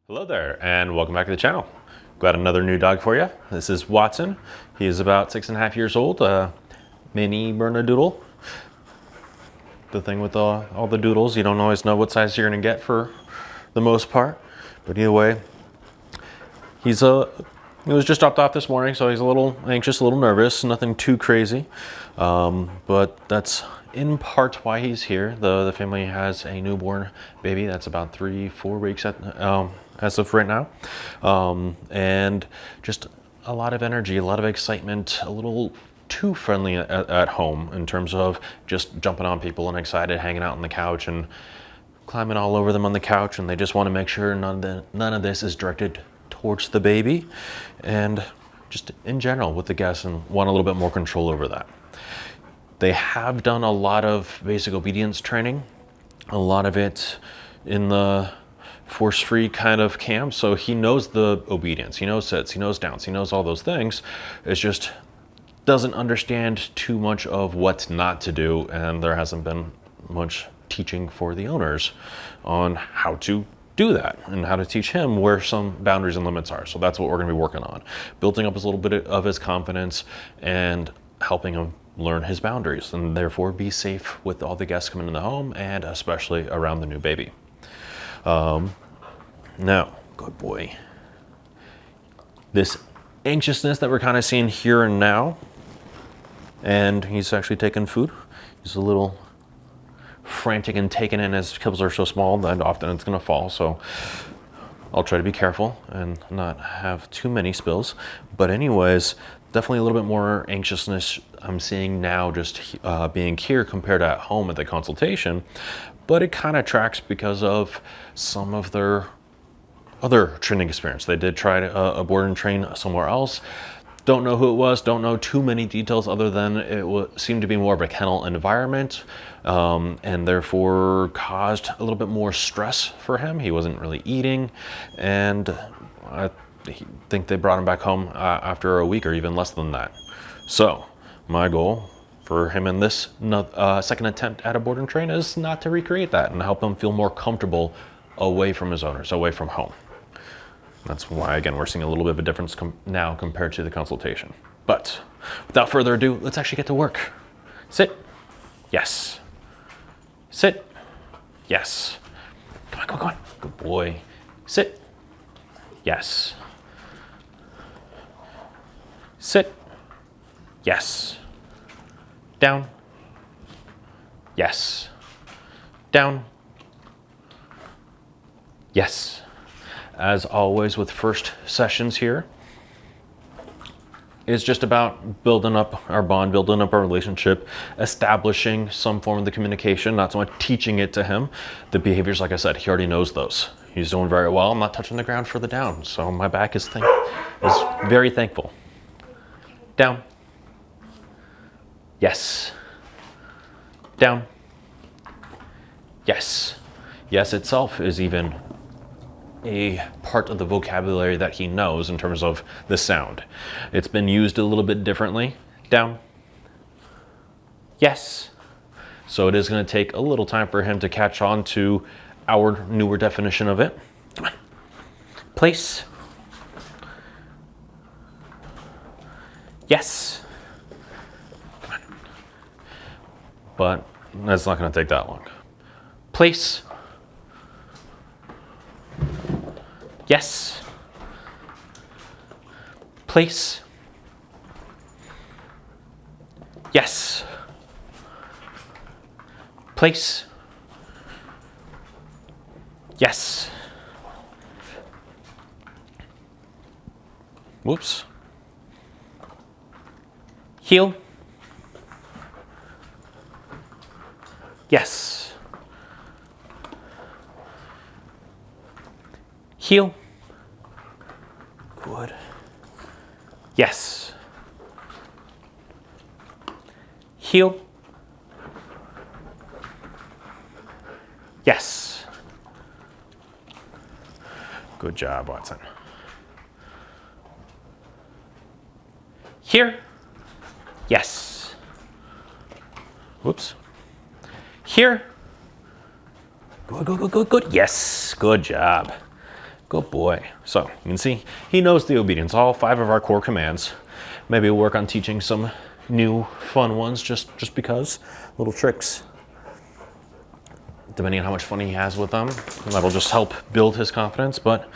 Hello there, and welcome back to the channel. Got another new dog for you. This is Watson. He is about 6.5 years old, mini Bernedoodle. The thing with all the doodles, you don't always know what size you're gonna get for the most part. But either way, he was just dropped off this morning, so he's a little anxious, a little nervous, nothing too crazy. But that's in part why he's here. The family has a newborn baby that's about 3-4 weeks as of right now. And just a lot of energy, a lot of excitement, a little too friendly at home in terms of just jumping on people and excited, hanging out on the couch and climbing all over them on the couch. And they just want to make sure none of this is directed towards the baby, and just in general with the guests, and want a little bit more control over that. They have done a lot of basic obedience training, a lot of it in the force-free kind of camp, so he knows the obedience, he knows sits, he knows downs, he knows all those things. It's just doesn't understand too much of what not to do, and there hasn't been much teaching for the owners on how to do that and how to teach him where some boundaries and limits are. So that's what we're going to be working on, building up a little bit of his confidence and helping him learn his boundaries, and therefore be safe with all the guests coming in the home, and especially around the new baby. Now, good boy. This anxiousness that we're kind of seeing here and now, and he's actually taking food. He's a little frantic and taking in. His kibbles are so small that often it's going to fall, so I'll try to be careful and not have too many spills. But anyways, definitely a little bit more anxiousness I'm seeing now just being here compared to at home at the consultation. But it kind of tracks because of some of their other training experience. They did try to board and train somewhere else. Don't know who it was, don't know too many details other than it seemed to be more of a kennel environment, and therefore caused a little bit more stress for him. He wasn't really eating, and I think they brought him back home after a week or even less than that. So my goal for him in this second attempt at a board and train is not to recreate that and help him feel more comfortable away from his owners, away from home. That's why, again, we're seeing a little bit of a difference now compared to the consultation. But without further ado, let's actually get to work. Sit. Yes. Sit. Yes. Come on, come on, come on. Good boy. Sit. Yes. Sit. Yes. Down. Yes. Down. Yes. As always with first sessions here, it's just about building up our bond, building up our relationship, establishing some form of the communication, not so much teaching it to him. The behaviors, like I said, he already knows those. He's doing very well. I'm not touching the ground for the down, so my back is very thankful. Down. Yes. Down. Yes. Yes itself is even a part of the vocabulary that he knows in terms of the sound. It's been used a little bit differently. Down. Yes. So it is going to take a little time for him to catch on to our newer definition of it. Come on. Place. Yes. Come on. But that's not going to take that long. Place. Yes. Place. Yes. Place. Yes. Whoops. Heel. Yes. Heel. Good. Yes. Heel. Yes. Good job, Watson. Here. Yes. Whoops. Here. Good, good, good, good, good. Yes, good job. Good boy. So you can see he knows the obedience, all 5 of our core commands. Maybe we'll work on teaching some new fun ones just because, little tricks. Depending on how much fun he has with them, that'll just help build his confidence. But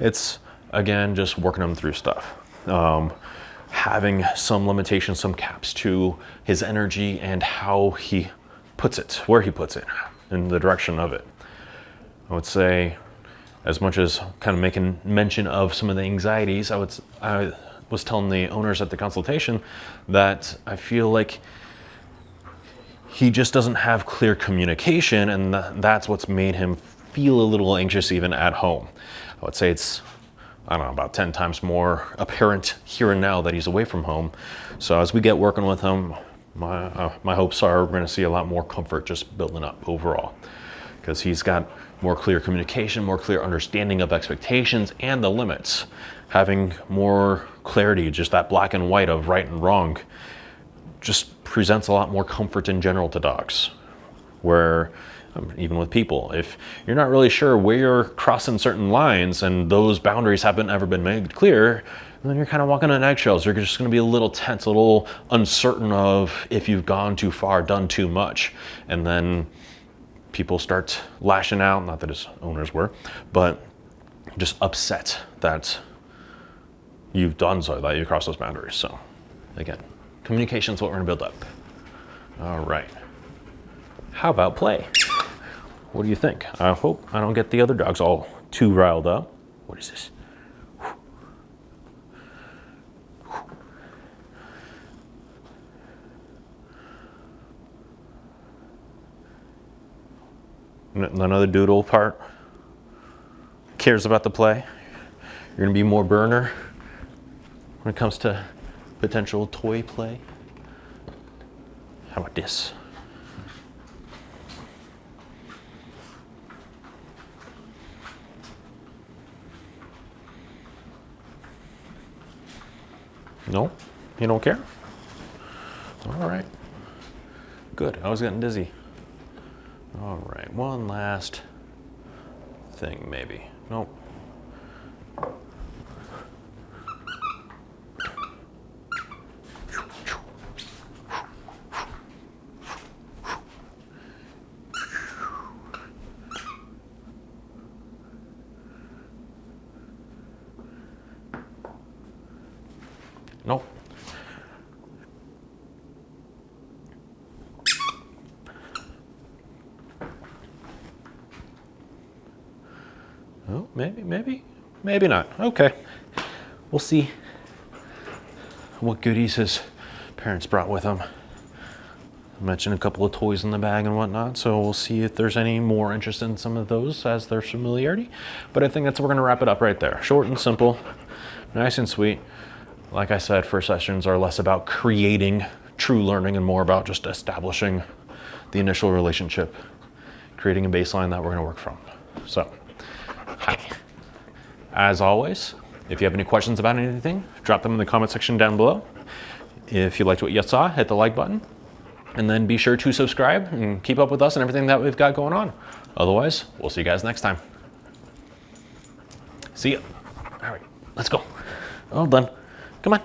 it's, again, just working him through stuff. Having some limitations, some caps to his energy and how he puts it, where he puts it, in the direction of it. I would say, as much as kind of making mention of some of the anxieties, I was telling the owners at the consultation that I feel like he just doesn't have clear communication, and that's what's made him feel a little anxious even at home. I would say it's, I don't know, about 10 times more apparent here and now that he's away from home. So as we get working with him, my hopes are we're going to see a lot more comfort just building up overall, because he's got more clear communication, more clear understanding of expectations and the limits. Having more clarity, just that black and white of right and wrong, just presents a lot more comfort in general to dogs. Where, even with people, if you're not really sure where you're crossing certain lines and those boundaries haven't ever been made clear, then you're kind of walking on eggshells. You're just going to be a little tense, a little uncertain of if you've gone too far, done too much. And then people start lashing out, not that his owners were, but just upset that you've done so, that you crossed those boundaries. So again, communication is what we're going to build up. All right. How about play? What do you think? I hope I don't get the other dogs all too riled up. What is this? None of the doodle part cares about the play. You're going to be more burner when it comes to potential toy play. How about this? No? You don't care? All right. Good. I was getting dizzy. All right. One last thing, maybe. Nope. Nope. Oh, maybe not. Okay. We'll see what goodies his parents brought with them. I mentioned a couple of toys in the bag and whatnot, so we'll see if there's any more interest in some of those as their familiarity. But I think we're going to wrap it up right there. Short and simple, nice and sweet. Like I said, first sessions are less about creating true learning and more about just establishing the initial relationship, creating a baseline that we're going to work from. So, hi. As always, if you have any questions about anything, drop them in the comment section down below. If you liked what you saw, hit the like button, and then be sure to subscribe and keep up with us and everything that we've got going on. Otherwise, we'll see you guys next time. See ya. All right, let's go. All done. Come on.